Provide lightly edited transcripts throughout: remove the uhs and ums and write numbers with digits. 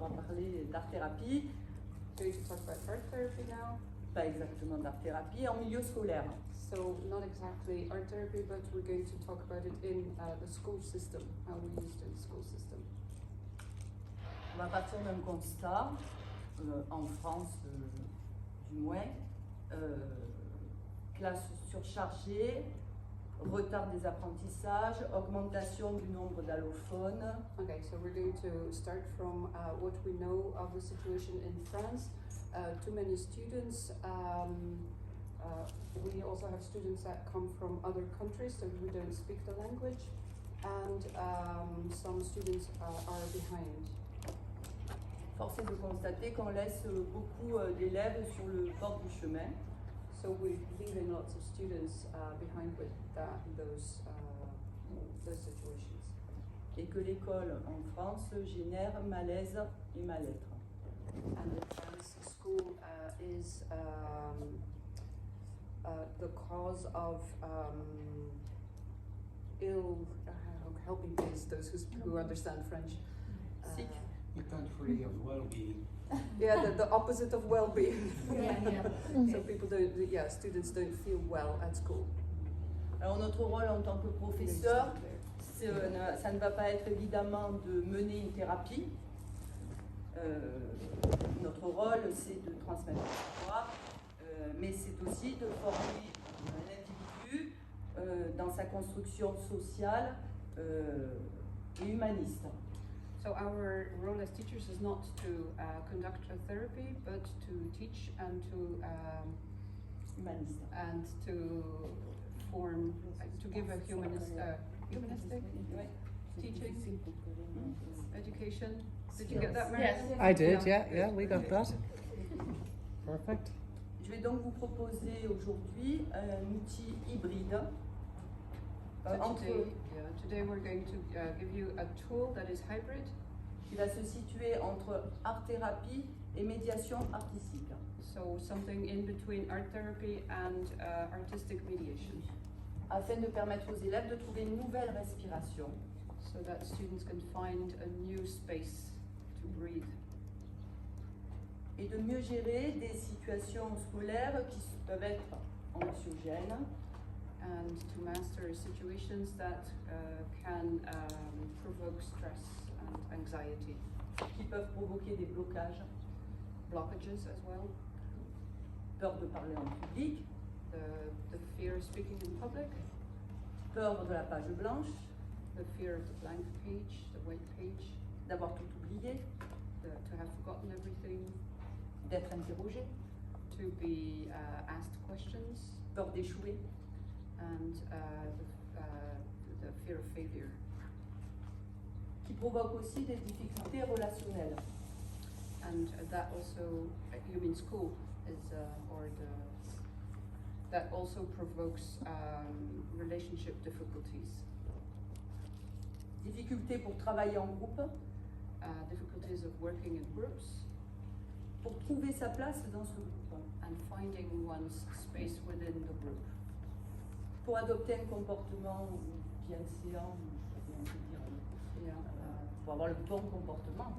va parler d'art-thérapie. Going to talk about art therapy now. Pas exactement d'art-thérapie, en milieu scolaire. So not exactly art therapy, but we're going to talk about it in the school system, how we use it in the school system. On va partir d'un constat, en France du moins, classe surchargée, retard des apprentissages, augmentation du nombre d'allophones. Okay, so we're going to start from what we know of the situation in France. Too many students. We also have students that come from other countries, so who don't speak the language, and some students are behind. Force est de constater qu'on laisse beaucoup d'élèves sur le bord du chemin. So we're leaving lots of students behind with those situations. Et que l'école en France génère malaise et mal-être. And in France, school is the cause of helping is those who understand French. Sick. The country of well-being. Yeah, the opposite of well-being. Yeah. So people students don't feel well at school. Alors notre rôle en tant que professeur, ça ne va pas être évidemment de mener une thérapie. Notre rôle, c'est de transmettre le savoir, mais c'est aussi de former l'individu dans sa construction sociale et humaniste. So our role as teachers is not to conduct a therapy, but to teach and to Humaniste. and to form, to give a humanistic Ouais. teaching, education. Did you get that, Mary? Yes. I did, yeah, we got that. Perfect. Je vais donc vous proposer aujourd'hui un outil hybride Today we're going to give you a tool that is hybrid, qui va se situer entre art-thérapie et médiation artistique. so something in between art therapy and artistic mediation, Afin de permettre aux élèves de trouver une nouvelle respiration so that students can find a new space to breathe et de mieux gérer des situations scolaires qui peuvent être anxiogènes, and to master situations that can provoke stress and anxiety, qui peuvent provoquer des blocages, blockages as well, peur de parler en public, the fear of speaking in public, peur de la page blanche, the fear of the blank page, the white page, d'avoir tout oublié, to have forgotten everything, d'être interrogé, to be asked questions, peur d'échouer, and the fear of failure, qui provoquent aussi des difficultés relationnelles. and that also, you mean school, is that also provokes relationship difficulties, Difficultés pour travailler en groupe, difficulties of working in groups, pour trouver sa place dans ce groupe, and finding one's space within the group, pour adopter un comportement bienséant, on peut dire, yeah, pour avoir le bon comportement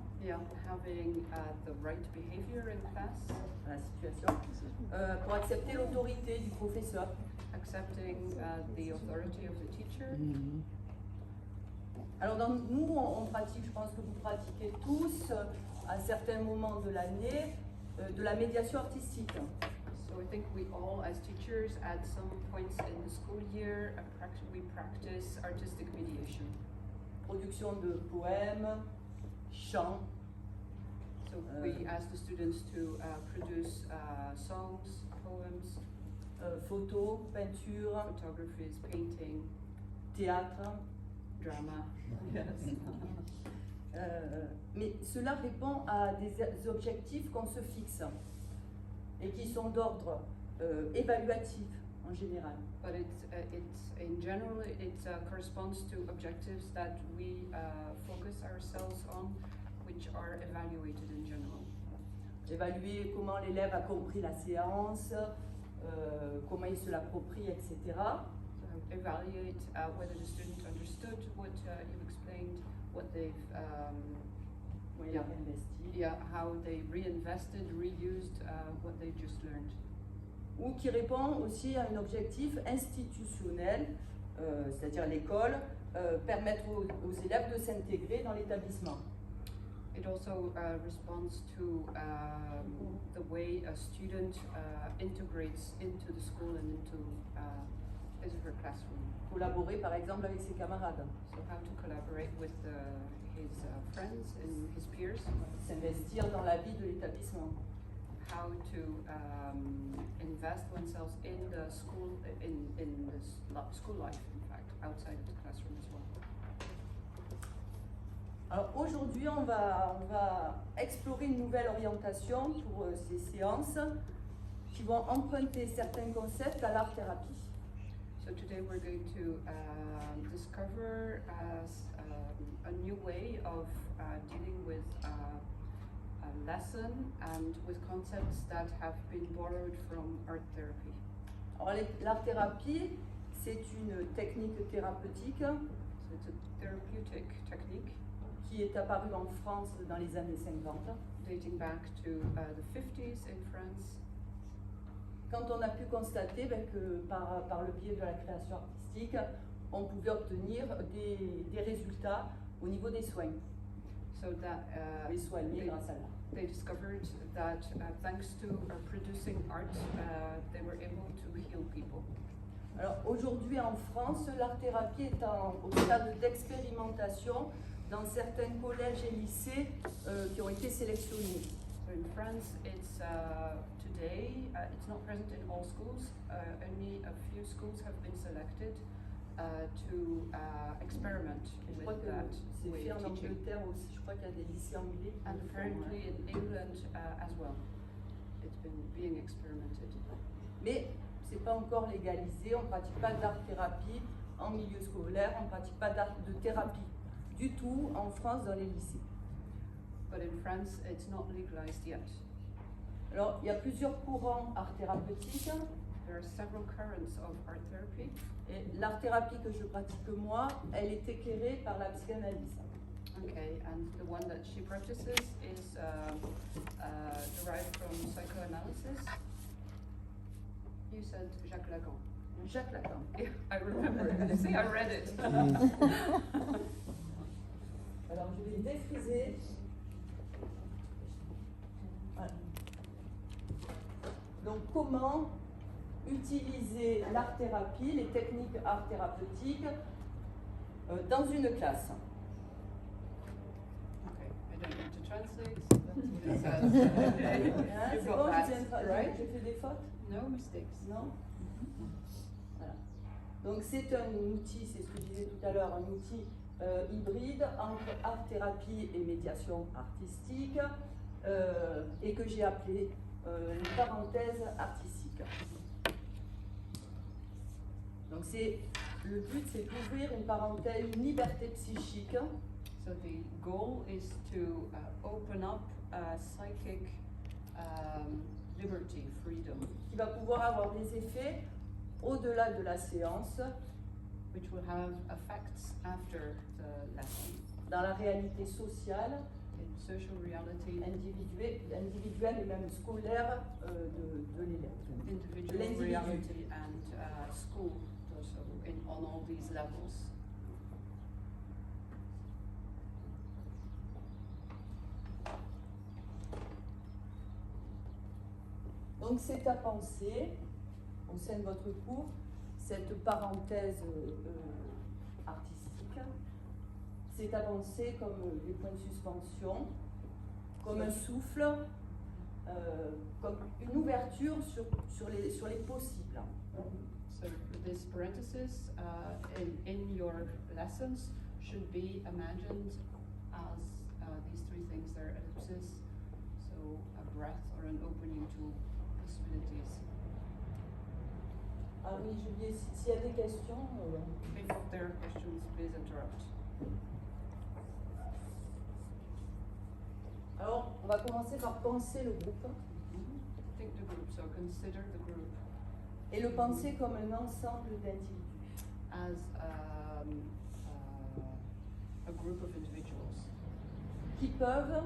having the right behavior in class, à la situation, pour accepter l'autorité du professeur. accepting the authority of the teacher. Alors nous, on pratique, je pense que vous pratiquez tous, à certains moments de l'année, de la médiation artistique. So I think we all, as teachers, at some points in the school year, we practice artistic mediation. Production de poèmes, chants, So we ask the students to produce songs, poems, photos, peintures, photographies, painting, théâtre. drama. Yes. Mais cela répond à des objectifs qu'on se fixe et qui sont d'ordre évaluatif en général. But it's in general, it corresponds to objectives that we focus ourselves on, which are evaluated in general. Évaluer comment l'élève a compris la séance, comment il se l'approprie, etc. So evaluate whether the student understood what you've explained, what they've Oui, Yeah. réinvesti. Yeah, how they reinvested, reused what they just learned. Ou qui répond aussi à un objectif institutionnel, c'est-à-dire l'école, permettre aux élèves de s'intégrer dans l'établissement. It also responds to the way a student integrates into the school and into his or her classroom. Collaborer par exemple avec ses camarades, So how to collaborate with his friends and his peers, s'investir dans la vie de l'établissement. how to invest oneself in the school, in the school life, in fact, outside of the classroom as well. Alors aujourd'hui, on va explorer une nouvelle orientation pour ces séances qui vont emprunter certains concepts à l'art-thérapie. So today we're going to discover a new way of dealing with a lesson and with concepts that have been borrowed from art therapy. Alors l'art-thérapie, c'est une technique thérapeutique So it's a therapeutic technique qui est apparue en France dans les années 50. dating back to the 50s in France. Quand on a pu constater que par le biais de la création artistique, on pouvait obtenir des résultats au niveau des soins, So that les soigner grâce à l'art. they discovered that thanks to producing art, they were able to heal people. Alors aujourd'hui en France, l'art-thérapie est au stade d'expérimentation dans certains collèges et lycées qui ont été sélectionnés. So in France, it's today, it's not present in all schools. Only a few schools have been selected to experiment Et je with crois que that c'est way fait of en teaching. Angleterre aussi. Je crois qu'il y a des lycées anglais qui And le font, apparently hein. in England as well. It's been being experimented. Mais c'est pas encore légalisé. On ne pratique pas d'art-thérapie en milieu scolaire. On ne pratique pas d'art de thérapie du tout en France dans les lycées. But in France, it's not legalized yet. Alors il y a plusieurs courants art thérapeutiques. There are several currents of art therapy. Et l'art-thérapie que je pratique moi, elle est éclairée par la psychanalyse. Okay, and the one that she practices is derived from psychoanalysis. You said Jacques Lacan. Jacques Lacan. Yeah, I remember. See, I read it. Alors je vais défriser. Voilà. Donc comment utiliser l'art-thérapie, les techniques art thérapeutiques dans une classe. Okay, I don't need to translate. That's what it says. Hein, You've c'est got bon, that, j'ai right? fait des fautes? No mistakes. Non? Voilà. Donc c'est un outil, c'est ce que je disais tout à l'heure, un outil hybride entre art-thérapie et médiation artistique et que j'ai appelé une parenthèse artistique. Donc le but c'est d'ouvrir une parenthèse, une liberté psychique So the goal is to open up psychic liberty, freedom, qui va pouvoir avoir des effets au-delà de la séance, which will have effects after the lesson dans la réalité sociale, in social reality, individuelle et même scolaire de l'élève. individual l'individu. reality, and school also on all these levels. Donc c'est à penser, au sein de votre cours, cette parenthèse artistique, c'est à penser comme des points de suspension, comme un souffle, comme une ouverture sur les possibles. So this parenthesis in your lessons should be imagined as these three things. They're ellipses, so a breath or an opening to possibilities. Ah oui, j'ai oublié, s'il y a des questions. If there are questions, please interrupt. Alors, on va commencer par penser le groupe Think the group, so consider the group et le penser comme un ensemble d'individus. as a group of individuals. qui peuvent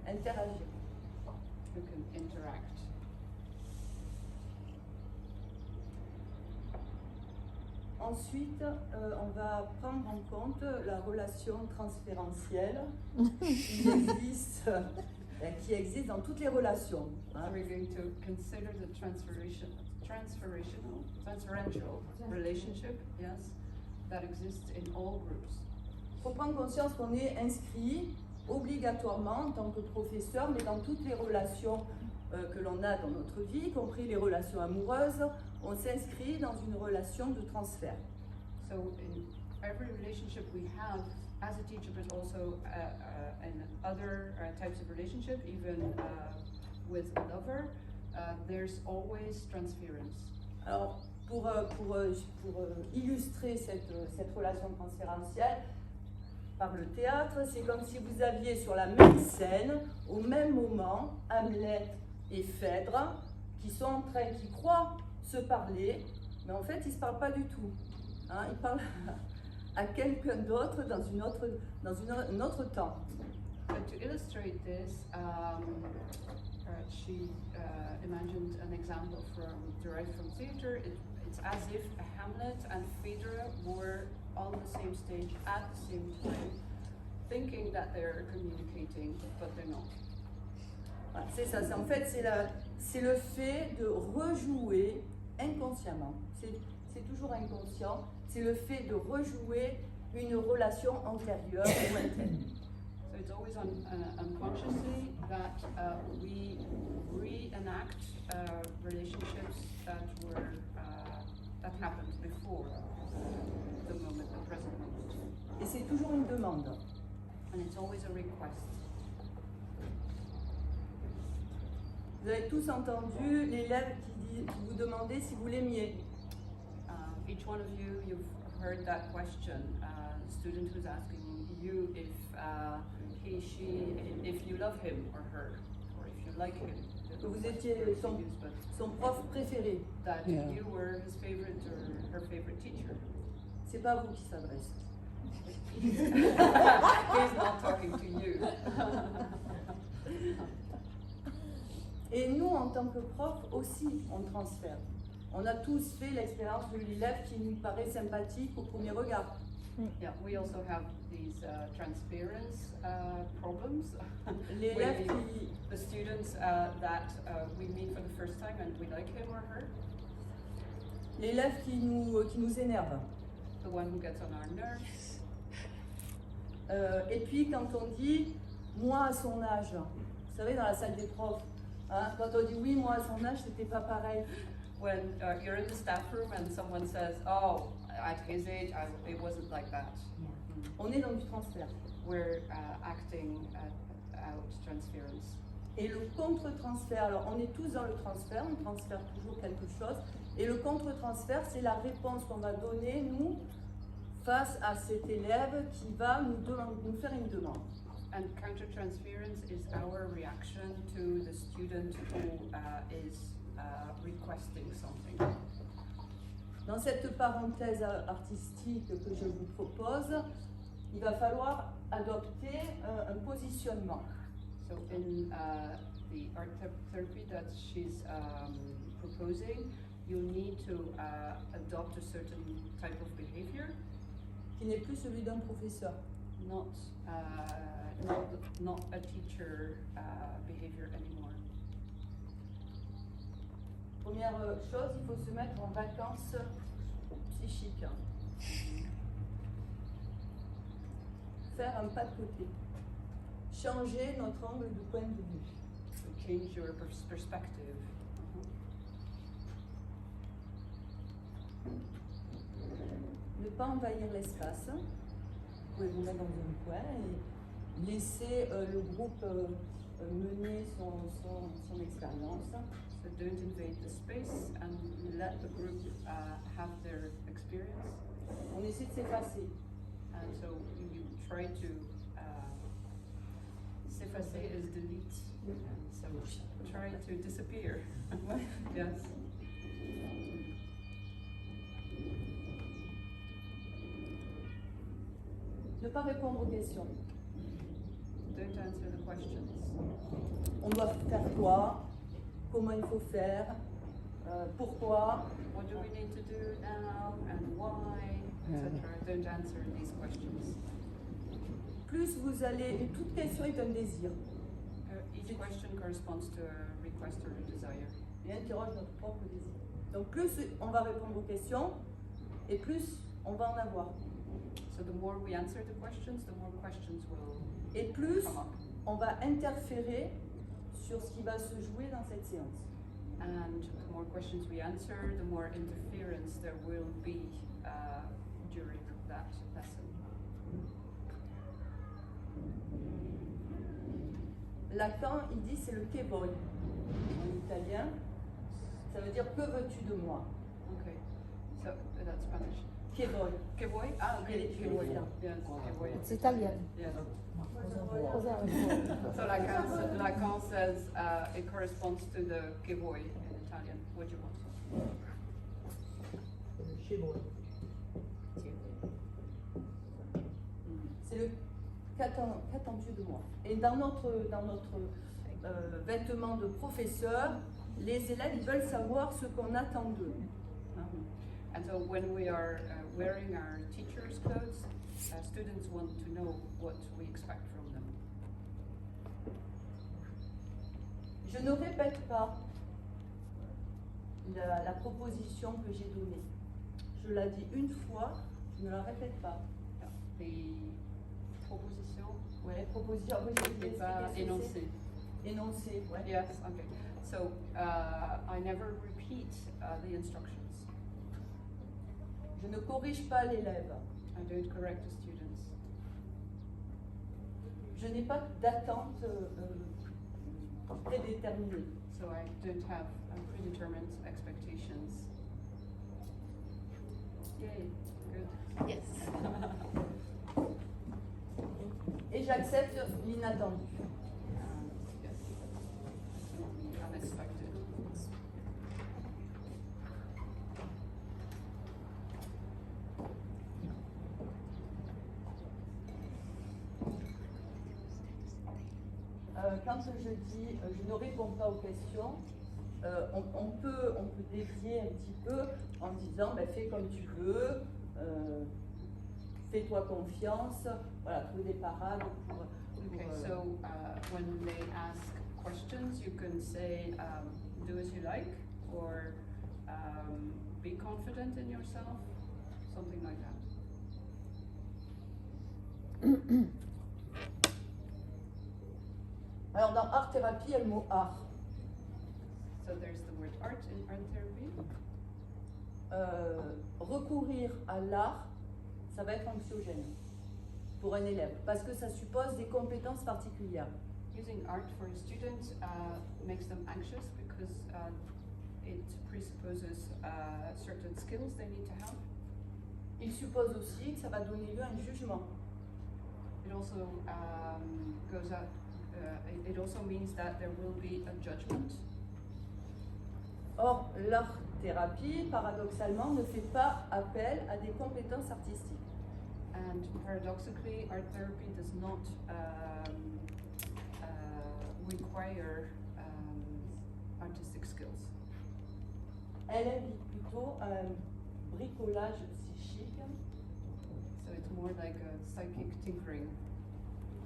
interagir. who can interact. Ensuite, on va prendre en compte la relation transférentielle qui existe dans toutes les relations. So Hein. we're going to consider the transferential relationship, yes, that exists in all groups. Il faut prendre conscience qu'on est inscrit obligatoirement en tant que professeur, mais dans toutes les relations que l'on a dans notre vie, y compris les relations amoureuses, on s'inscrit dans une relation de transfert. So in every relationship we have as a teacher, but also in other types of relationship, even with a lover, there's always transference. Alors, pour illustrer cette relation transférentielle, par le théâtre, c'est comme si vous aviez sur la même scène, au même moment, Hamlet et Phèdre, qui croient se parler, mais en fait, ils ne se parlent pas du tout. Hein, ils parlent à quelqu'un d'autre dans un autre temps. But to illustrate this, she imagined an example derived from theater. It's as if Hamlet and Phaedra were on the same stage at the same time, thinking that they're communicating, but they're not. Voilà, c'est ça. En fait, c'est le fait de rejouer inconsciemment. C'est toujours inconscient. C'est le fait de rejouer une relation antérieure ou lointaine. So it's always unconsciously that we reenact relationships that happened before the present moment. Et c'est toujours une demande. And it's always a request. Vous avez tous entendu l'élève qui vous demandait si vous l'aimiez. Each one of you, you've heard that question. Student who's asking you if he, she, if you love him or her, or if you like him. Que vous étiez son prof préféré. That Yeah. you were his favorite or her favorite teacher. C'est pas à vous qui s'adresse. He's not talking to you. Et nous, en tant que prof, aussi, on transfère. On a tous fait l'expérience de l'élève qui nous paraît sympathique au premier regard. Yeah, we also have these transference problems. L'élève When qui, the students that we meet for the first time and we like him or her, l'élève qui nous énerve. the one who gets on our nerves. Et puis quand on dit moi à son âge, vous savez dans la salle des profs, hein, quand on dit oui moi à son âge c'était pas pareil. When you're in the staff room and someone says, "Oh, at his age, it wasn't like that." On est dans du transfert. We're acting out transference. Et le contre-transfert, alors on est tous dans le transfert, on transfère toujours quelque chose. Et le contre-transfert, c'est la réponse qu'on va donner, nous, face à cet élève qui va nous faire une demande. And counter-transference is our reaction to the student who is requesting something. Dans cette parenthèse artistique que je vous propose, il va falloir adopter un positionnement. So in the art therapy that she's proposing, you need to adopt a certain type of behavior, Qui n'est plus celui d'un professeur. not a teacher behavior anymore. Première chose, il faut se mettre en vacances psychiques. Faire un pas de côté. Changer notre angle de point de vue. So change your perspective. Ne pas envahir l'espace. Vous pouvez vous mettre dans un coin et laisser le groupe mener son expérience. So don't invade the space and let the group have their experience. On essaie de s'effacer. And so you try to s'effacer is delete. And so try to disappear. Yes. Ne pas répondre aux questions. don't answer the questions. On doit faire quoi? Comment il faut faire? Pourquoi? What do we need to do now and why, etc. Don't answer these questions. Plus vous allez, toute question est un désir. Each question corresponds to a request or a desire. Et interroge notre propre désir. Donc plus on va répondre aux questions, et plus on va en avoir. So the more we answer the questions will Et plus come up. on va interférer sur ce qui va se jouer dans cette séance. And the more questions we answer, the more interference there will be during that lesson. Lacan, il dit c'est le che vuoi en italien. Ça veut dire que veux-tu de moi? Okay, so that's Spanish. Che vuoi? Que voy? Ah, okay. Que voy. Yes, que voy. It's Italian. Yes. Cosa So Lacan says it corresponds to the che vuoi in Italian. What do you want? C'est le qu'attends-tu de moi? Et dans notre vêtement de professeur, les élèves ils veulent savoir ce qu'on attend d'eux. And so when we are wearing our teacher's clothes, students want to know what we expect from them. Je ne répète pas la proposition que j'ai donnée. Je la dis une fois, je ne la répète pas. The proposition Ouais, proposition, oui, j'ai n'est pas énoncée. Énoncé, ouais. Yes, okay. So I never repeat the instructions. Je ne corrige pas l'élève. I don't correct the students. Je n'ai pas d'attente prédéterminée. So I don't have predetermined expectations. Yay, good. Yes. Et j'accepte l'inattendu. Yes, the unexpected. Quand je dis je ne réponds pas aux questions, on peut dévier un petit peu en disant ben, fais comme tu veux, fais-toi confiance, voilà, trouver des parades pour. Okay, so when they ask questions, you can say do as you like, or be confident in yourself, something like that. Alors dans art thérapie, il y a le mot art. So there's the word art in art therapy. Recourir à l'art, ça va être anxiogène pour un élève parce que ça suppose des compétences particulières. Using art for a student makes them anxious because it presupposes certain skills they need to have. Il suppose aussi que ça va donner lieu à un jugement. It also goes out. It also means that there will be a judgment. Or, l'art-thérapie, paradoxalement, ne fait pas appel à des compétences artistiques. And paradoxically, art therapy does not require artistic skills. Elle invite plutôt à un bricolage psychique, So it's more like a psychic tinkering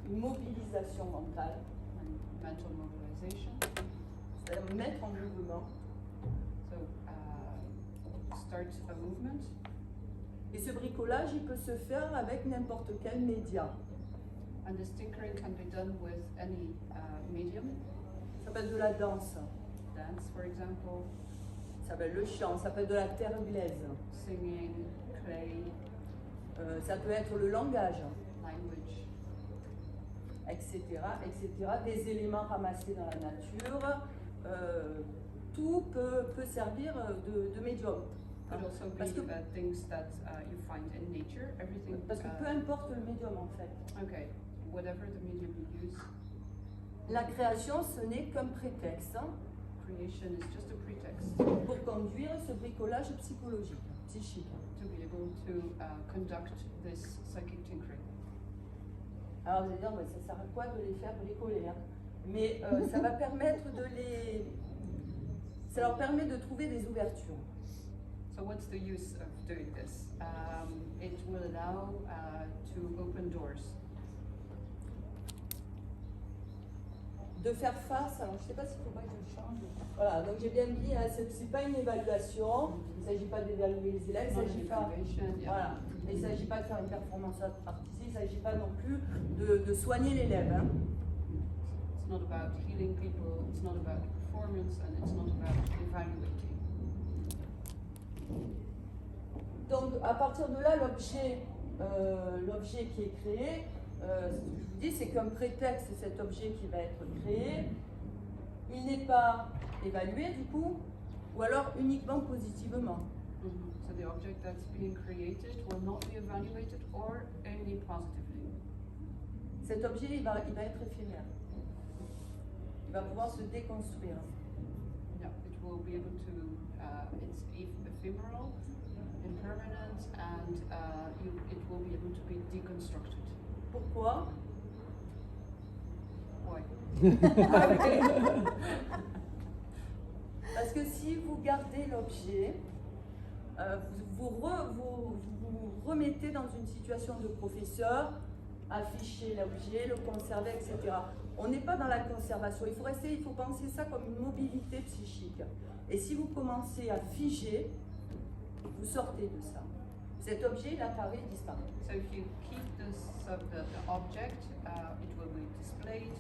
une mobilisation mentale, and mental mobilization. c'est-à-dire mettre en mouvement. So start a movement. Et ce bricolage, il peut se faire avec n'importe quel média. And this tinkering can be done with any medium, Ça peut être de la danse, dance, for example, ça peut être le chant, ça peut être de la terre glaise, singing, clay, ça peut être le langage, language, etc., etc. Des éléments ramassés dans la nature. Tout peut servir de médium. could also be Parce que, things that you find in nature. Everything. parce que peu importe le médium en fait. Okay, whatever the medium you use, La création, ce n'est qu'un prétexte creation is just a pretext pour conduire ce bricolage psychologique, psychique. to be able to conduct this psychic tinkering. Alors vous allez dire, ouais, ça sert à quoi de les faire bricoler, hein? Mais ça va permettre ça leur permet de trouver des ouvertures. So what's the use of doing this? It will allow to open doors. De faire face, alors je ne sais pas s'il ne faut pas que je le change. Voilà, donc j'ai bien dit, hein, ce n'est pas une évaluation, il ne s'agit pas d'évaluer les élèves, il ne s'agit pas, voilà, il ne s'agit pas de faire une performance artistique, il ne s'agit pas non plus de soigner l'élève. Hein. It's not about healing people, it's not about performance, and it's not about evaluating. Donc à partir de là, l'objet qui est créé, ce que je vous dis, c'est qu'un prétexte, cet objet qui va être créé, il n'est pas évalué du coup, ou alors uniquement positivement. So the object that's being created will not be evaluated or only positively. Cet objet, il va être éphémère. Il va pouvoir se déconstruire. Yeah, it will be able to, it's ephemeral, impermanent, and it will be able to be deconstructed. Pourquoi? Why? Parce que si vous gardez l'objet, vous remettez dans une situation de professeur, afficher l'objet, le conserver, etc. On n'est pas dans la conservation. Il faut penser ça comme une mobilité psychique. Et si vous commencez à figer, vous sortez de ça. Cet objet, il apparaît, il disparaît. So if you keep the object, it will be displayed,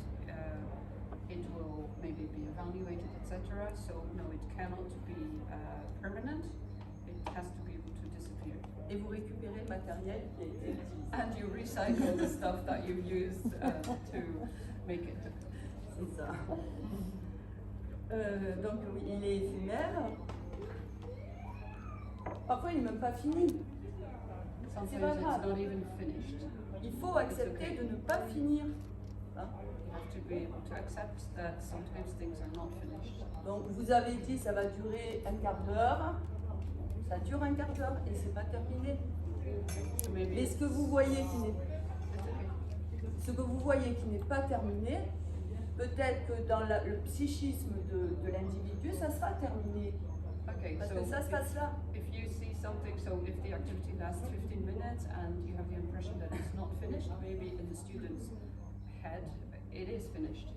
it will maybe be evaluated, etc. So no, it cannot be permanent. It has to be able to disappear. Et vous récupérez le matériel qui a été utilisé. And you recycle the stuff that you used to make it. C'est ça. Donc oui, il est éphémère. Parfois, il n'est même pas fini. Sometimes it's not even finished. Il faut accepter de ne pas finir. Hein? You have to be able to accept that sometimes things are not finished. Donc vous avez dit ça va durer un quart d'heure. Ça dure un quart d'heure et c'est pas terminé. So maybe Mais ce que vous voyez qui n'est pas terminé, peut-être que dans le psychisme de l'individu, ça sera terminé. okay, Parce so que ça se passe là. if you see something, so if the activity lasts 15 minutes and you have the impression that it's not finished, maybe in the student's head it is finished.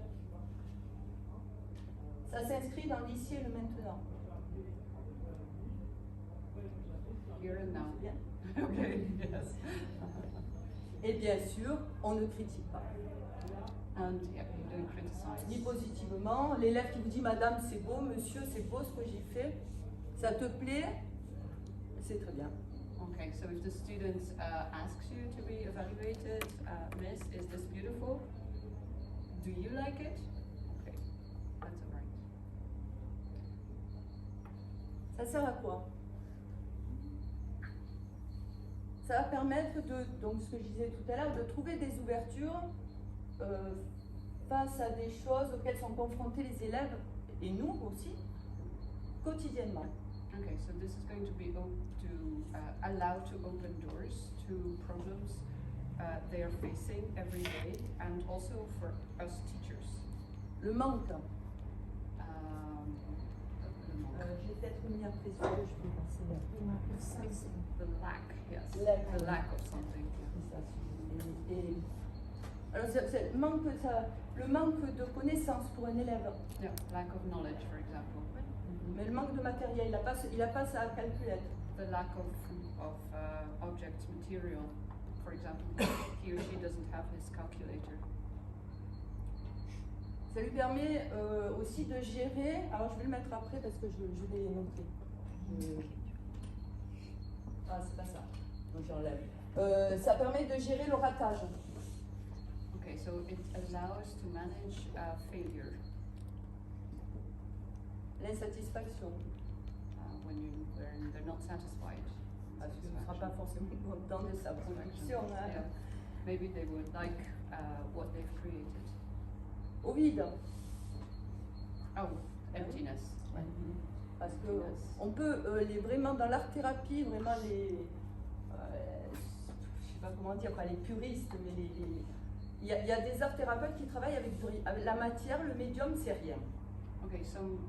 Ça s'inscrit dans l'ici et le maintenant. Here and now. Bien. Okay, yes. Et bien sûr, on ne critique pas. And yeah, you don't criticize. Ni positivement. L'élève qui vous dit Madame, c'est beau, Monsieur, c'est beau ce que j'ai fait. Ça te plaît? C'est très bien. Okay, so if the student asks you to be evaluated, Miss, is this beautiful? Do you like it? Okay, that's all right. Ça sert à quoi? Ça va permettre donc ce que je disais tout à l'heure, de trouver des ouvertures face à des choses auxquelles sont confrontés les élèves, et nous aussi, quotidiennement. Okay, so this is going to be allow to open doors to problems they are facing every day, and also for us teachers. Le manque. Le manque. Je vais peut-être une après ce que je peux passer là. The lack, yes. Lack. The lack of something. C'est ça. Alors, c'est le manque de connaissances pour un élève. Yeah, lack of knowledge, for example. Mais le manque de matériel, il n'a pas sa calculette. The lack of object material, for example, he or she doesn't have his calculator. Ça lui permet aussi de gérer, alors je vais le mettre après parce que je l'ai montré. Ah, c'est pas ça, donc j'enlève. Ça permet de gérer le ratage. Okay, so it allows to manage failure. L'insatisfaction. When they're not satisfied. Parce que ne sera pas forcément content de sa production. Hein. Yeah. Maybe they would like what they've created. Au vide. Oh, emptiness. Ouais. Parce que on peut vraiment dans l'art thérapie, vraiment je sais pas comment dire, pas les puristes, mais Il y a des art thérapeutes qui travaillent avec la matière, le médium, c'est rien. Okay, some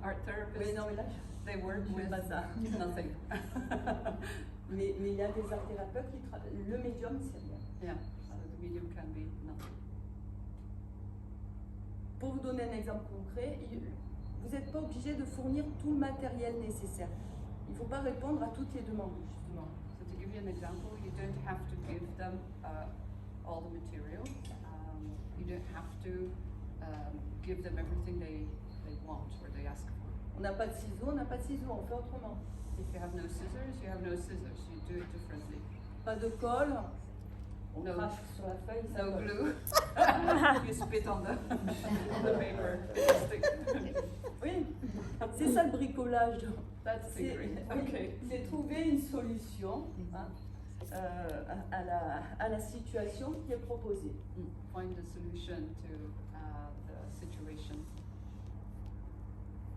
art Oui, therapists, non, mais là, they work je fais with pas ça. nothing. Mais il y a des art thérapeutes qui travaillent. Le médium, c'est rien. Yeah, so the medium can be nothing. Pour vous donner un exemple concret, vous n'êtes pas obligé de fournir tout le matériel nécessaire. Il ne faut pas répondre à toutes les demandes, justement. So to give you an example, you don't have to give them all the material. You don't have to give them everything they want or they ask for. On n'a pas de ciseaux, on n'a pas de ciseaux, on fait autrement. If you have no scissors, you have no scissors. You do it differently. Pas de colle, on No. crache sur la feuille, ça No colle. glue. You spit on the paper. Stick. Oui, c'est ça le bricolage. That's C'est tinkering. oui, Okay. c'est trouver une solution hein, à la situation qui est proposée. Find a solution to the situation.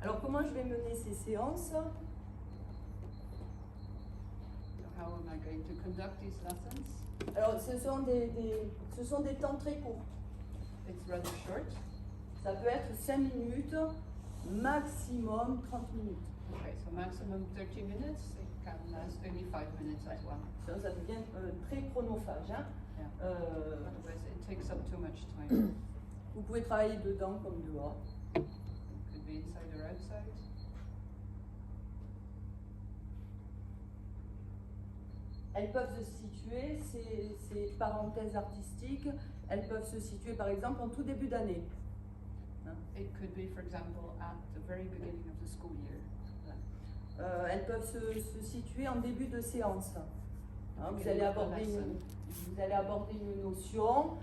Alors comment je vais mener ces séances? So how am I going to conduct these lessons? Alors ce sont des temps très courts. It's rather short. Ça peut être 5 minutes, maximum 30 minutes. Okay, so maximum 30 minutes. It can last only 5 minutes as well. Ça devient très chronophage. Hein. Yeah. Otherwise, it takes up too much time. Vous pouvez travailler dedans comme dehors. It could be inside or outside. Elles peuvent se situer, ces parenthèses artistiques, elles peuvent se situer par exemple en tout début d'année. Hein. It could be, for example, at the very beginning of the school year. Elles peuvent se situer en début de séance. Hein, vous, allez aborder une notion,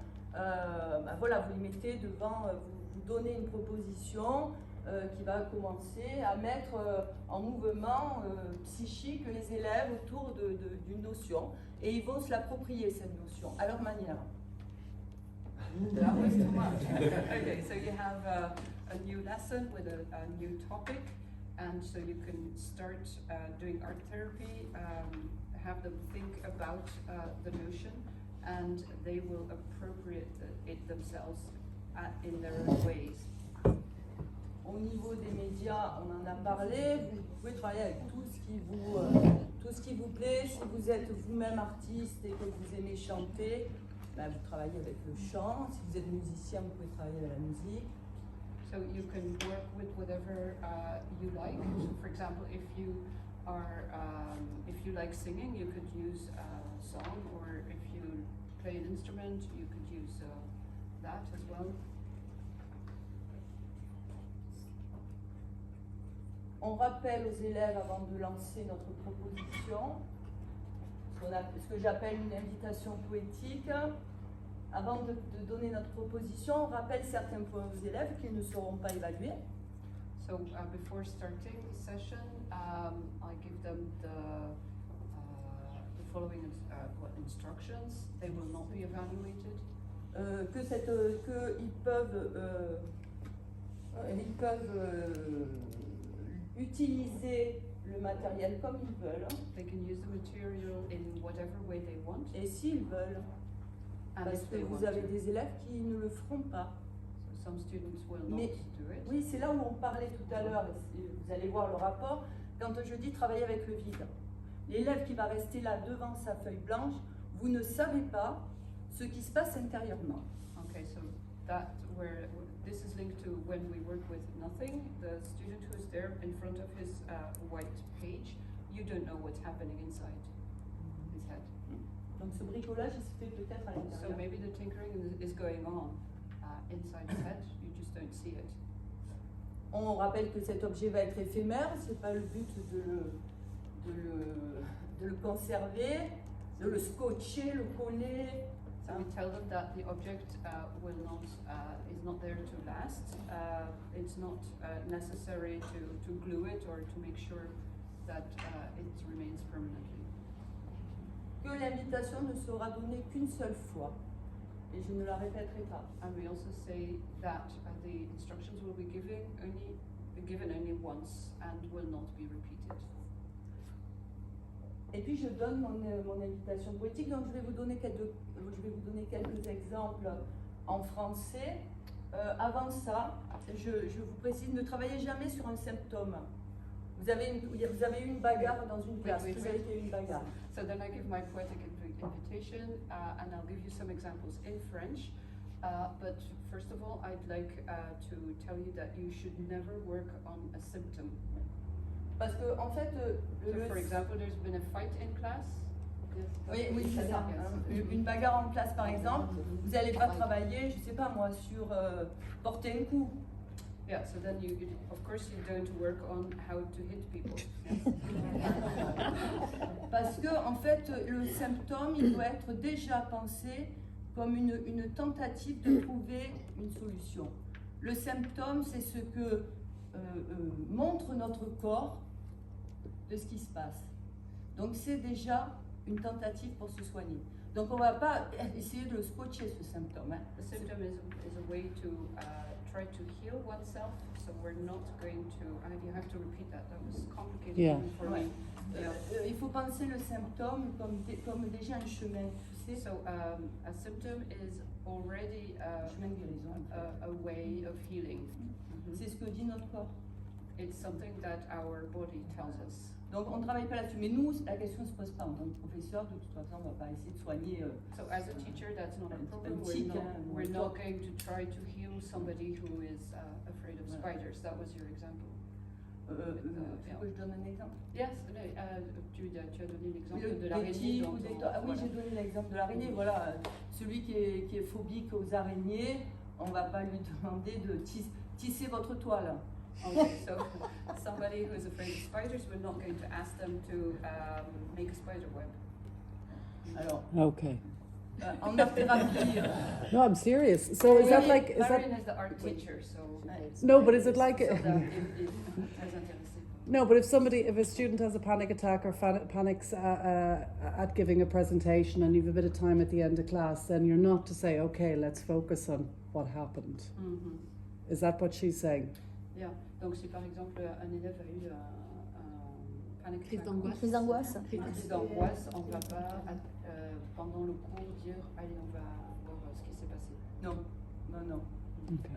voilà, vous les mettez devant, vous donnez une proposition qui va commencer à mettre en mouvement psychique les élèves autour d'une notion et ils vont se l'approprier cette notion à leur manière. That was too much. Okay, so you have a new lesson with a new topic, and so you can start doing art therapy, have them think about the notion, and they will appropriate it themselves in their own ways. Au niveau des médias, on en a parlé, vous pouvez travailler avec tout ce qui vous plaît. Si vous êtes vous-même artiste et que vous aimez chanter, ben vous travaillez avec le chant. Si vous êtes musicien, vous pouvez travailler avec la musique. So you can work with whatever you like. So for example, if you like singing, you could use a song, or if you play an instrument, you could use that as well. On rappelle aux élèves avant de lancer notre proposition, ce que j'appelle une invitation poétique. Avant de donner notre proposition, on rappelle certains points aux élèves qu'ils ne seront pas évalués. So before starting the session, I give them the following instructions. They will not be evaluated. Qu'ils peuvent utiliser le matériel comme ils veulent. They can use the material in whatever way they want. Et s'ils veulent, And parce if que they vous want avez to. des élèves qui ne le feront pas. So some students will Mais- not do it. Oui, c'est là où on parlait tout à l'heure, et vous allez voir le rapport, quand je dis travailler avec le vide. L'élève qui va rester là devant sa feuille blanche, vous ne savez pas ce qui se passe intérieurement. Okay, so this is linked to when we work with nothing. The student who is there in front of his white page, you don't know what's happening inside his head. Donc ce bricolage, il se fait peut-être à So l'intérieur. maybe the tinkering is going on inside his head. You just don't see it. On rappelle que cet objet va être éphémère, c'est pas le but de le conserver, de le scotcher, le coller. So we tell them that the object is not there to last. It's not necessary to glue it or to make sure that it remains permanently. Que l'invitation ne sera donnée qu'une seule fois, et je ne la répéterai pas. And we also say that the instructions will be given only once and will not be repeated. Et puis je donne mon invitation poétique, donc je vais vous donner quelques quelques exemples en français. Avant ça, je vous précise, ne travaillez jamais sur un symptôme. Vous avez eu une bagarre dans une classe, Oui, vous avez fait une bagarre. So then I give my poetic invitation, and I'll give you some examples in French. But first of all, I'd like to tell you that you should never work on a symptom. Parce que, en fait, So for example, there's been a fight in class. oui, c'est ça. Yes. Une bagarre en classe, par exemple, vous n'allez pas travailler, je ne sais pas moi, sur porter un coup. Yeah, so then of course, you don't work on how to hit people. Parce que, en fait, le symptôme, il doit être déjà pensé comme une tentative de trouver une solution. Le symptôme, c'est ce que montre notre corps de ce qui se passe. Donc, c'est déjà une tentative pour se soigner. Donc, on ne va pas essayer de le scotcher, ce symptôme. Hein. The symptom is a way to try to heal oneself. So we're not going to. You have to repeat that. That was complicated Yeah. even for Ouais. me. Yeah. Il faut penser le symptôme comme déjà un chemin, tu sais. So a symptom is already Chemin de guérison. a way of healing. C'est ce que dit notre corps. It's something that our body tells us. Donc on ne travaille pas là-dessus. Mais nous, la question ne se pose pas en tant que professeur. De toute façon, on ne va pas essayer de soigner. So as a teacher, that's not a problem. Un tic, We're not going to try to heal somebody who is afraid of Ouais. spiders. That was your example. Tu veux que je donne un exemple? Yes, no, tu as donné l'exemple Le- de des l'araignée. tiques dans ou des ton- Ah oui, voilà. j'ai donné l'exemple de l'araignée. Voilà, celui qui est phobique aux araignées, on ne va pas lui demander de tisser votre toile. Okay, so somebody who is afraid of spiders, we're not going to ask them to make a spider web. Alors, Okay. en art-thérapie, No, I'm serious. So is that like, is Marion that, is the art teacher, so. no, but is it like, So that très intéressé. no, but if a student has a panic attack or panics at giving a presentation and you've a bit of time at the end of class, then you're not to say, okay, let's focus on what happened. Mhm. Is that what she's saying? Yeah. Donc si par exemple un élève a eu un panic Crise attack, d'angoisse. Crise d'angoisse. une crise d'angoisse, on ne va pas pendant le cours dire allez on va voir ce qui s'est passé. non, non, non. Okay.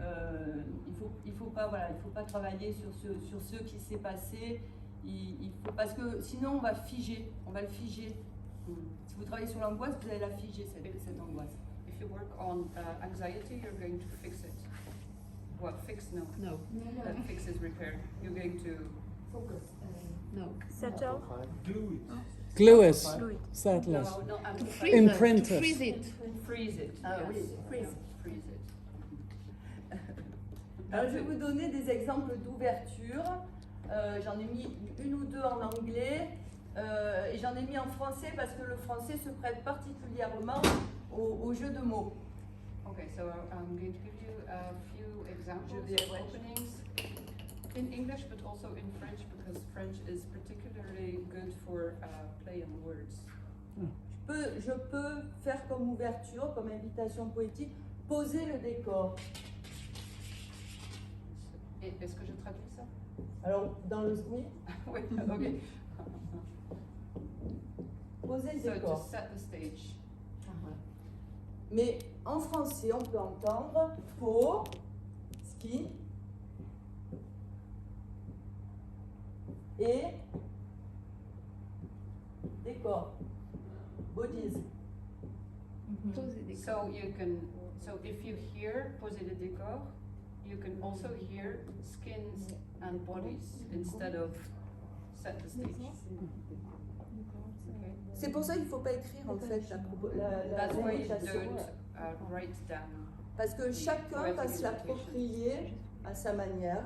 Il faut pas travailler sur ce qui s'est passé. Il faut, parce que sinon on va le figer. Si vous travaillez sur l'angoisse, vous allez la figer cette angoisse. If you work on anxiety, you're going to fix it. Well, fix no. No, Fix is repair. You're going to. no. Settle. Do Glue it, Fluid. settle it. No, I'm To to freeze Imprint to it. freeze it. freeze it. Ah yes. oui, freeze. Yeah, freeze it. Alors je vais vous donner des exemples d'ouverture. J'en ai mis une ou deux en anglais et j'en ai mis en français parce que le français se prête particulièrement au jeu de mots. Okay, so I'm going to give you a few examples Je vais- of openings in English, but also in French, because French is particularly good for play on words. Je peux faire comme ouverture, comme invitation poétique, poser le décor. Et est-ce que je traduis ça? Alors dans le oui, Oui, okay. poser le So to décor. set the stage. Mais en français, on peut entendre po, ski et décor, bodies. So you can, so if you hear poser le décor, you can also hear skins and bodies instead of set the stage. Okay. C'est pour ça qu'il ne faut pas écrire en fait la That's why you invitation. don't write down. Parce que chacun va se l'approprier à sa manière.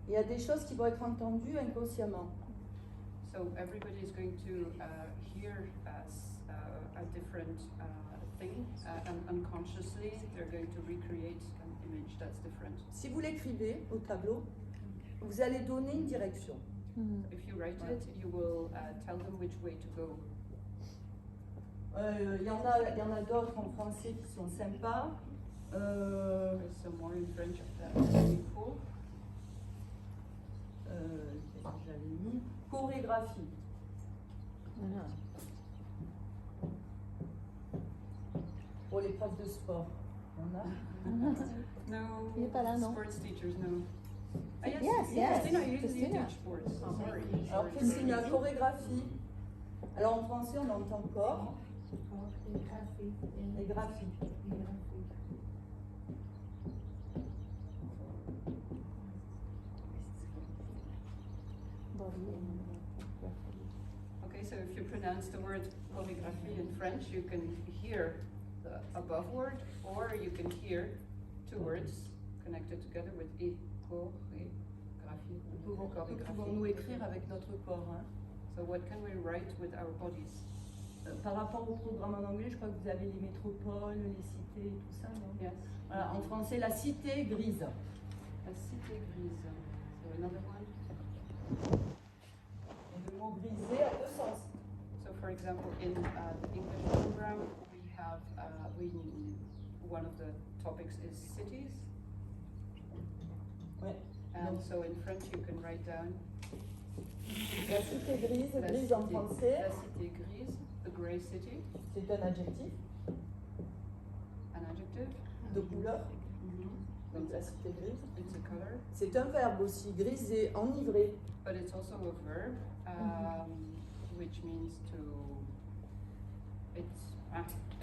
Il y a des choses qui vont être entendues inconsciemment. So everybody is going to hear as a different thing, and unconsciously they're going to recreate an image that's different. Si vous l'écrivez au tableau, vous allez donner une direction. If you write it, you will tell them which way to go. Il y en a d'autres en français qui sont sympas. There's some more in French that's really cool. Qu'est-ce que j'avais mis? Chorégraphie. pour les profs de sport. Il y en a. No. Il est pas là, non? Sports teachers, no. Ah, yes, Yes, yes. Christina, you Christina. teach sports. Sorry. Alors, sorry. Christina, chorégraphie. Alors, en français, on entend corps et graphie. Okay, so if you pronounce the word chorégraphie in French, you can hear the above word, or you can hear two words connected together with chorégraphie. Nous pouvons nous écrire avec notre corps. Hein. So what can we write with our bodies? Par rapport au programme en anglais, je crois que vous avez les métropoles, les cités, tout ça, non? Yes. Voilà, en français, la cité grise. La cité grise. So another one. Et le mot grisé a deux sens. So for example, in the English program, we have one of the topics is cities. Ouais. And so in French you can write down La cité grise, la grise en français, la cité grise, the grey city, c'est un adjectif an adjective. de couleur. Donc la cité grise. It's a color, C'est un verbe aussi, griser, enivrer. but it's also a verb, which means to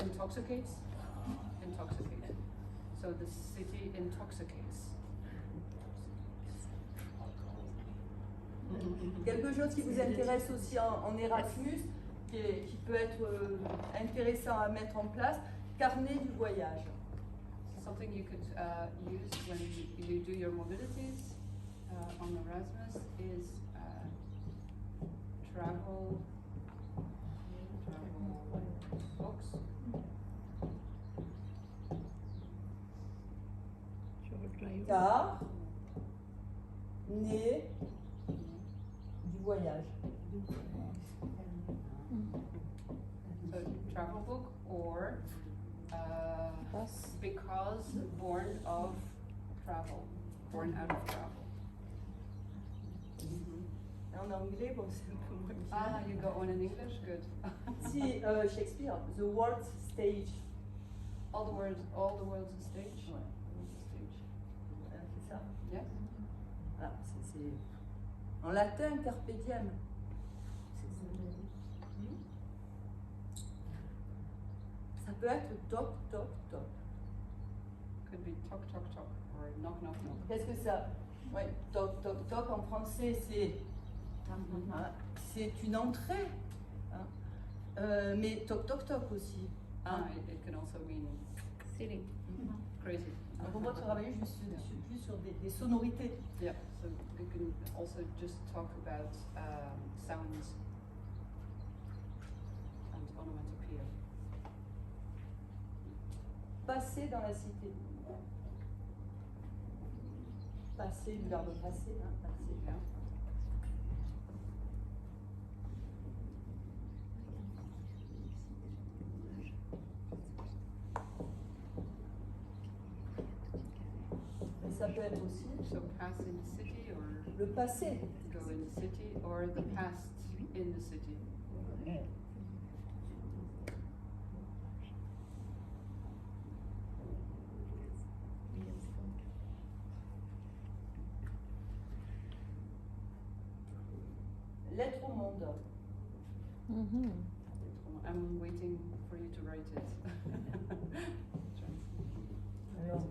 intoxicates. Intoxicate. So the city intoxicates. Quelque chose qui vous intéresse aussi en Erasmus, qui peut être intéressant à mettre en place, carnet du voyage. Something you could use when you do your mobilities on Erasmus is travel books. Car, né, du voyage. So travel book or Bus. because born of travel, born out of travel. En anglais, bon, c'est un peu moins bien. Ah, you got one in English? Good. Si, Shakespeare, The World Stage. all the world's a stage. Ouais. World's a stage. Voilà, c'est ça. Yes. Voilà, c'est en latin, carpe diem. Ça peut être toc, toc, toc. Could be talk, talk, talk, or knock, knock, knock. Qu'est-ce que ça? Ouais, toc, toc, toc en français, c'est c'est une entrée. Hein. Mais toc, toc, toc aussi. Hein. It can also mean City. crazy. Donc on va travailler juste plus sur des sonorités. Yeah, so we can also just talk about sounds and onomatopoeia. Passer dans la cité. Passer, du verbe passer, hein, passer. Yeah. Mais ça peut être aussi So pass in the city or le passé. go in the city or the past in the city. Lettre au monde. Mm-hmm. I'm waiting for you to write it. Alors,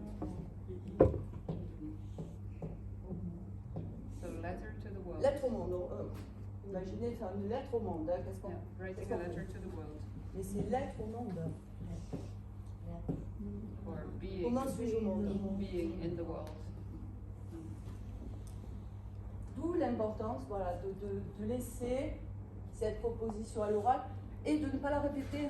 So letter to the world. lettre au monde. Imaginez faire une lettre au monde. Hein, qu'est-ce qu'on Yeah, writing qu'est-ce a qu'on letter fait? to the world Mais c'est lettre au monde. or being Comment suis-je au monde? being in the world. D'où l'importance, voilà, de laisser cette proposition à l'oral et de ne pas la répéter.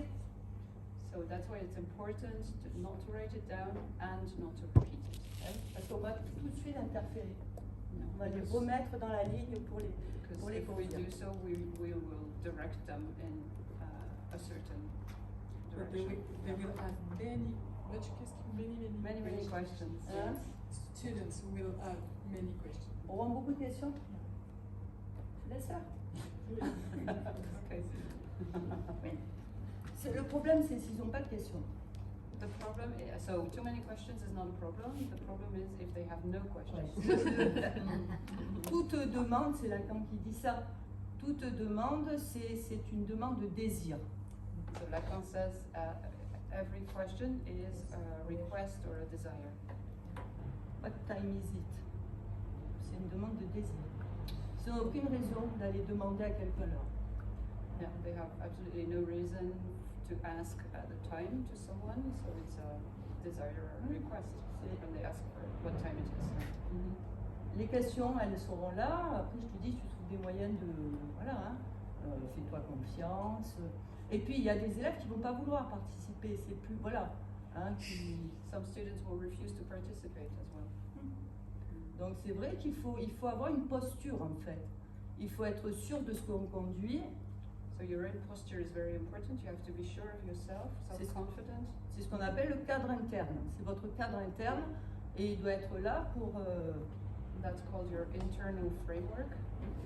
So that's why it's important to not to write it down and not to repeat it. Hein, parce qu'on va tout de suite interférer. No, On va les because- remettre dans la ligne pour les Because les if we confiants. do so, we will direct them in a certain But they direction. will have many, Many questions. Hein? students will have many questions. Auront beaucoup de questions? Je laisse faire. Okay. Oui. Le problème, c'est s'ils n'ont pas de questions. The problem is, so too many questions is not a problem. The problem is if they have no questions. Toute demande, c'est Lacan qui dit ça. Toute demande, c'est une demande de désir. So Lacan says every question is a request or a desire. What time is it? C'est une demande de désir. Ils n'ont aucune raison d'aller demander à quelqu'un l'heure. Yeah, they have absolutely no reason to ask at the time to someone, so it's a desire or a request when they ask for what time it is. Les questions, elles seront là. Après, je te dis, tu trouves des moyens de... Voilà, hein. Fais-toi confiance. Et puis, il y a des élèves qui ne vont pas vouloir participer. C'est plus... Voilà. Hein, Some students will refuse to participate as well. Donc, c'est vrai qu'il faut avoir une posture, en fait. Il faut être sûr de ce qu'on conduit. So your own posture is very important. You have to be sure of yourself, self-confident. C'est ce qu'on appelle le cadre interne. C'est votre cadre interne et il doit être là pour... That's called your internal framework.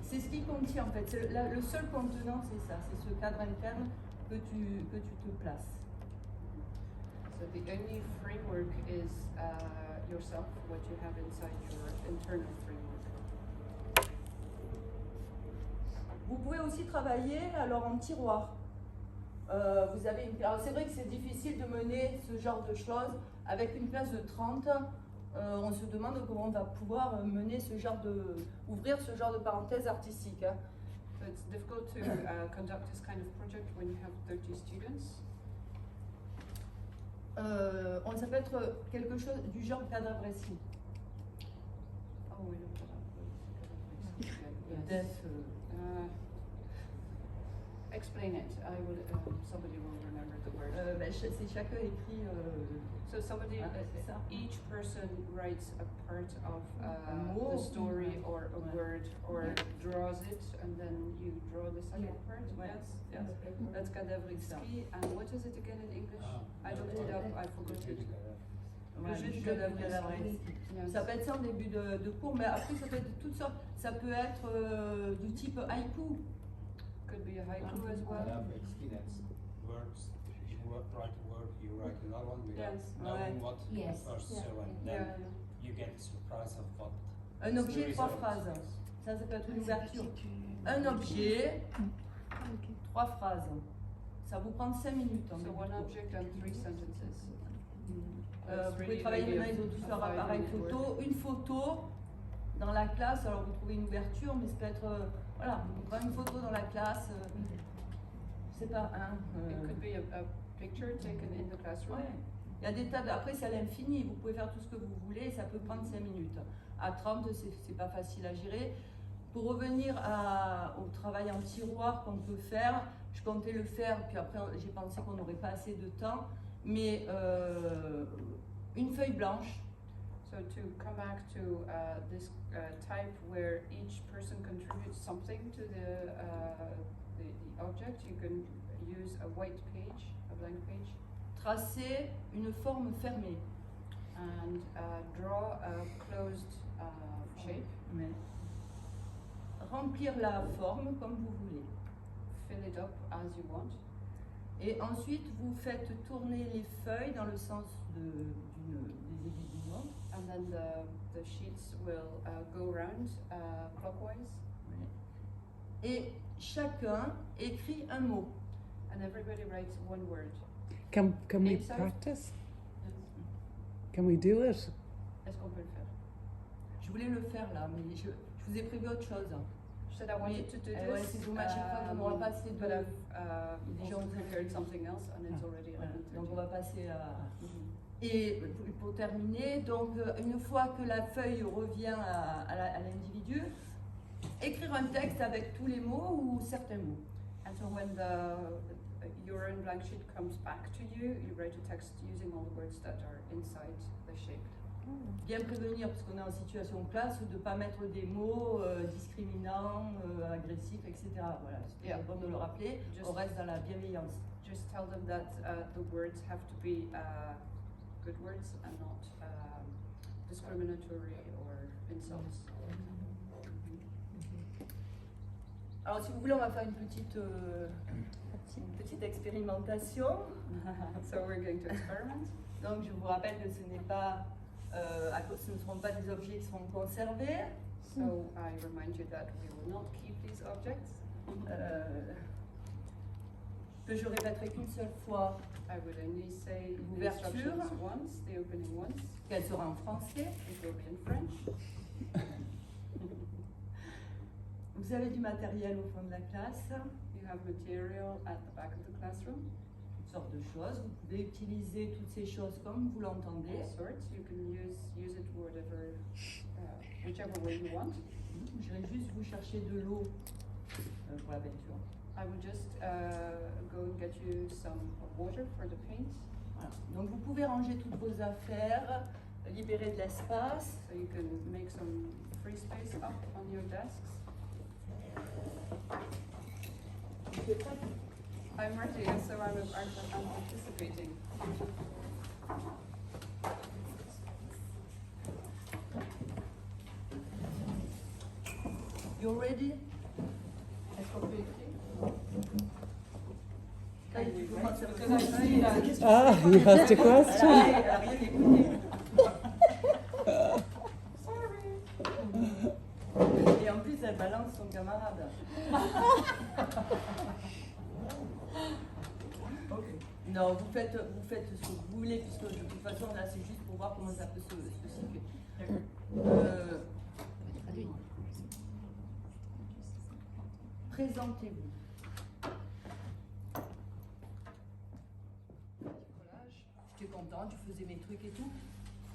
C'est ce qui contient en fait. Le seul contenant, c'est ça. C'est ce cadre interne que tu te places. So the only framework is yourself, what you have inside your internal framework. Vous pouvez aussi travailler alors en tiroir. Vous avez alors c'est vrai que c'est difficile de mener ce genre de choses avec une classe de 30. On se demande comment on va pouvoir mener ouvrir ce genre de parenthèse artistique. Hein. So it's difficult to conduct this kind of project when you have 30 students. Ça peut être quelque chose du genre cadavre récit. Oh, we looked it up. Death, Explain it. I will. Somebody will remember the word. c'est chacun écrit. So somebody, c'est ça. each person writes a part of mot. the story or a word or draws it, and then you draw the second part. Ouais. Yes, yes. That's Kadavritski. And what is it again in English? I looked it up. I forgot it. Ouais, jeu de cadavre récit. Yes. Ça peut être ça en début de cours, mais après ça peut être de toutes sortes. Ça peut être du type haïku. Could be a haiku as well. Words, you write a word, you write another one without Yes. knowing Ouais. what Yes. first Yeah. and Yeah. then you get the surprise of what. Un the objet, 3 result. phrases. Ça peut être une ouverture. Un objet, 3 phrases. Ça vous prend 5 minutes. En So début one de cours. object and 3 sentences. Vous That's pouvez really travailler maybe maintenant, ils ont a tous leur 5 appareil minute photo. work. Une photo dans la classe, alors vous trouvez une ouverture, mais ça peut être, voilà, on prend une photo dans la classe, je sais pas, hein. It could be a picture taken in the classroom. Ouais. Il y a des tas après c'est à l'infini, vous pouvez faire tout ce que vous voulez, et ça peut prendre 5 minutes. À 30, c'est pas facile à gérer. Pour revenir au travail en tiroir qu'on peut faire, je comptais le faire, puis après j'ai pensé qu'on n'aurait pas assez de temps, mais une feuille blanche. So to come back to this type where each person contributes something to the object, you can use a white page, a blank page, Tracer une forme fermée. and draw a closed shape. Ouais. Remplir la forme comme vous voulez. Fill it up as you want. Et ensuite, vous faites tourner les feuilles dans le sens des aiguilles d'une montre. And then the sheets will go round clockwise, Et chacun écrit un mot. and everybody writes one word. Can we Inside? practice? Can we do it? Est-ce qu'on peut le faire? Je voulais le faire là, mais je vous ai prévu autre chose. Je said I wanted to do ouais, this, c'est dommage, chaque fois qu'on n'aura pas assez de... but I've Déjà, also on prepared something else, and it's already Voilà, 11:30. donc on va passer à... Mhm. Et pour terminer, donc une fois que la feuille revient à l'individu, écrire un texte avec tous les mots ou certains mots. And so when your own blank sheet comes back to you, you write a text using all the words that are inside the shape. Bien prévenir, parce qu'on est en situation de classe, de ne pas mettre des mots discriminants, agressifs, etc. Voilà, c'est Yeah. bon de le rappeler, Just- on reste dans la bienveillance. Just tell them that the words have to be good words and not discriminatory or insults. Alors si vous voulez, on va faire une petite expérimentation. So we're going to experiment. Donc je vous rappelle que ce n'est pas, ce ne seront pas des objets qui seront conservés. So I remind you that we will not keep these objects. Que je répéterai qu'une seule fois, I would only say the L'ouverture. instructions once, the opening once. qu'elle sera en français. It will be in French. Vous avez du matériel au fond de la classe, You have material at the back of the classroom, toutes sortes de choses. Vous pouvez utiliser toutes ces choses comme vous l'entendez. all sorts. You can use it whatever, whichever way you want. J'irai juste vous chercher de l'eau pour la peinture. I would just go and get you some water for the paint. Voilà. Donc vous pouvez ranger toutes vos affaires, libérer de l'espace. So you can make some free space up on your desks. I'm ready, so I'm anticipating. You ready? Est-ce qu'on peut écrire? Là, tu commences à me Because I see that. Ah, you asked a question. Elle a rien écouté. Et en plus, elle balance son camarade. Non, vous faites ce que vous voulez, puisque de toute façon, là, c'est juste pour voir comment ça peut se situer. Présentez-vous. J'étais contente, je faisais mes trucs et tout.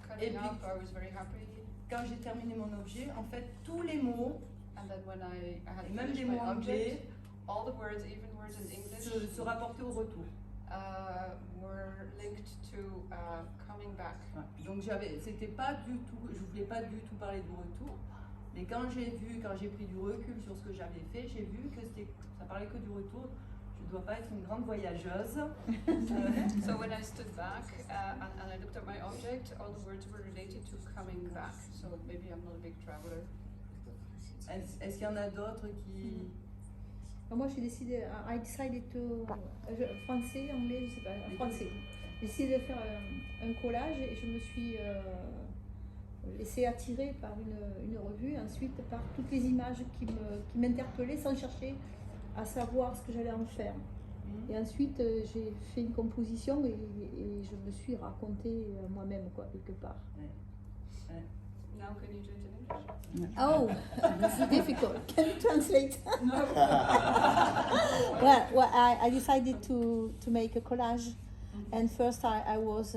Cutting puis- up, I was very happy. Quand j'ai terminé mon objet, en fait, tous les mots, And then when I had et même finished des my mots anglais, object, all the words, even words in English, se rapportaient au retour. were linked to coming back. Ouais. Donc c'était pas du tout, je voulais pas du tout parler du retour, mais quand j'ai pris du recul sur ce que j'avais fait, j'ai vu que ça parlait que du retour. Je dois pas être une grande voyageuse. So when I stood back and I looked at my object, all the words were related to coming back. So maybe I'm not a big traveler. Est-ce qu'il y en a d'autres qui... Moi, j'ai décidé, I decided to, français, anglais, je sais pas, français. J'ai décidé de faire un collage et je me suis laissée attirer par une revue, ensuite par toutes les images qui m'interpellaient sans chercher à savoir ce que j'allais en faire. Et ensuite, j'ai fait une composition et je me suis racontée moi-même, quoi, quelque part. Now can you do it in English? Oh, this is difficult. Can you translate? No. Well, I decided to make a collage, and first I was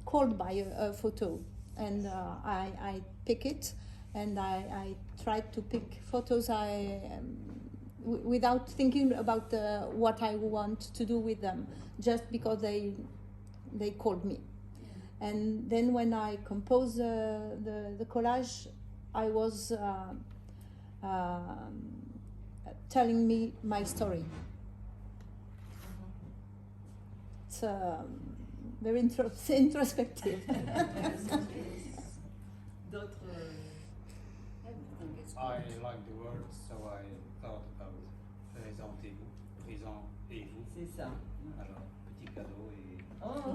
called by a photo, and I pick it, and I tried to pick photos without thinking about what I want to do with them, just because they called me. And then when I composed the collage, I was telling me my story. It's very introspective. D'autres... I like the word, so I thought about présentez-vous, présentez-vous. C'est ça. Alors, petit cadeau et Oh. so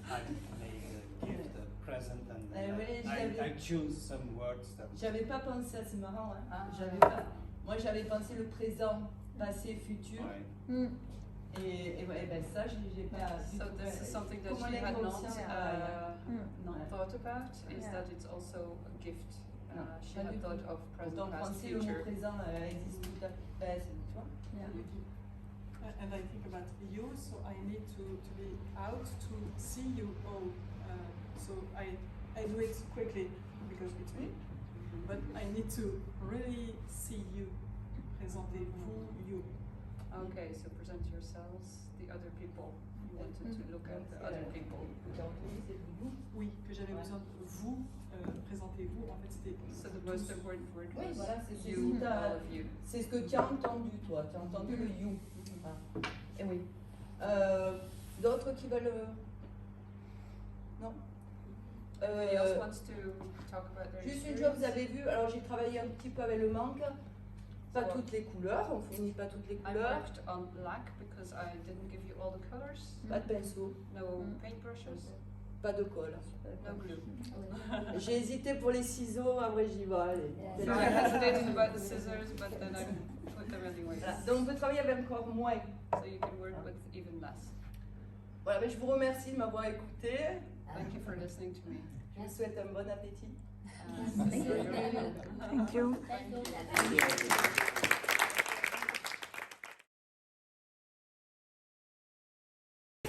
I made a gift, a present, and Eh oui, I choose some words that. J'avais pas pensé à, c'est marrant, hein. Ah. Moi j'avais pensé le présent, passé, futur. Ouais. Mm. Et ben ça, j'ai pas. du So tout this fait. is something that Comment she had not l'inconscient not thought about, is Yeah. that it's also a gift. Non, She pas had du thought tout. of present, Dans le past, français, le mot future. présent existe tout à fait. Ben, tu vois. Yeah. Pas du tout. And I think about you, so I need to be out to see you all. So I do it quickly because it's me, but I need to really see you. Présentez-vous, you. Okay, so present yourselves, the other people. You wanted to look at the other people. J'ai entendu, c'est le vous. Oui, que j'avais Ouais. besoin de vous. Présentez-vous. En fait, c'était. So the most important word Oui, was voilà, c'est you, ça. all of you. C'est ce que tu as entendu, toi. Tu as entendu le you. Ah. Et oui. D'autres qui veulent. Non Anybody else wants to talk about their Juste une chose, vous experience? avez vu, alors j'ai travaillé un petit peu avec le manque. Pas toutes les couleurs, on fournit pas toutes les I couleurs. worked on black because I didn't give you all the colors. Pas de pinceau, No paintbrushes, pas de colle. no glue. J'ai hésité pour les ciseaux, après j'y vais. Allez. So I hesitated about the scissors, but then I put them anyways. Voilà. Donc on peut travailler avec encore moins. So you can work with even less. Voilà, mais je vous remercie de m'avoir écouté. Thank you for listening to me. Je vous souhaite un bon appétit. Thank you. Thank you. Thank you.